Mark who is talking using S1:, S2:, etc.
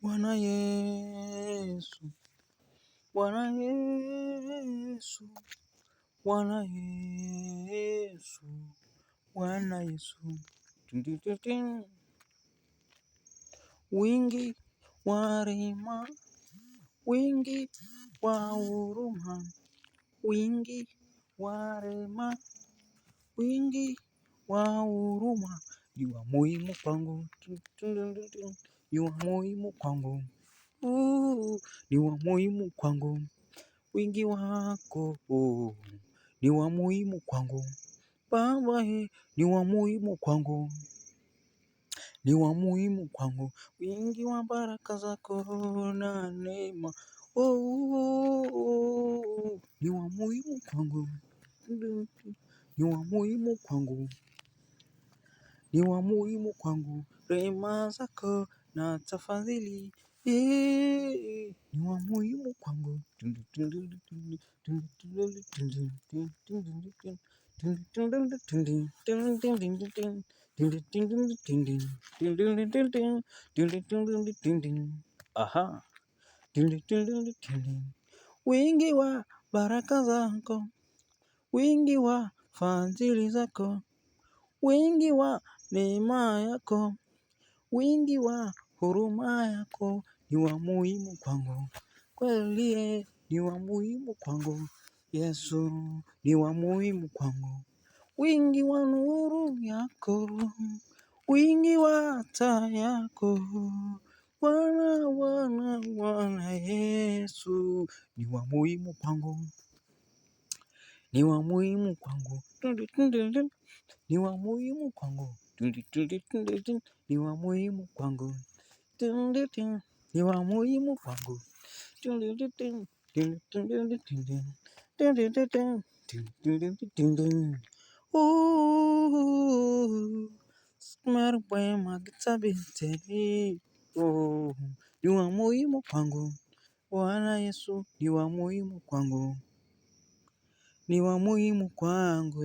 S1: Bwana Yesu, Bwana Yesu, Bwana Yesu, Bwana Yesu. Wingi wa rehema, wingi wa huruma, wingi wa rehema, wingi wa huruma, ni wa muhimu kwangu, ni wa muhimu kwangu, ni wa muhimu kwangu, wingi wako ni wa muhimu kwangu, Baba ni wa muhimu kwangu, ni wa muhimu kwangu, wingi wa baraka zako na neema ni wa muhimu kwangu, ni wa muhimu kwangu, ni wa muhimu kwangu, rehema zako na tafadhali ni wa muhimu kwangu. Aha. Wingi wa baraka zako, wingi wa fadhili zako, wingi wa neema yako, wingi wa huruma yako ni wa muhimu kwangu, kweli ni wa muhimu kwangu, Yesu ni wa muhimu kwangu, wingi wa nuru yako, wingi wa taa yako, Bwana Yesu ni wa muhimu kwangu, ni wa muhimu kwangu, ni wa muhimu kwangu, ni wa muhimu kwangu, ni wa muhimu kwangu, ni wa muhimu kwangu, Bwana Yesu ni wa muhimu kwangu, ni wa muhimu kwangu.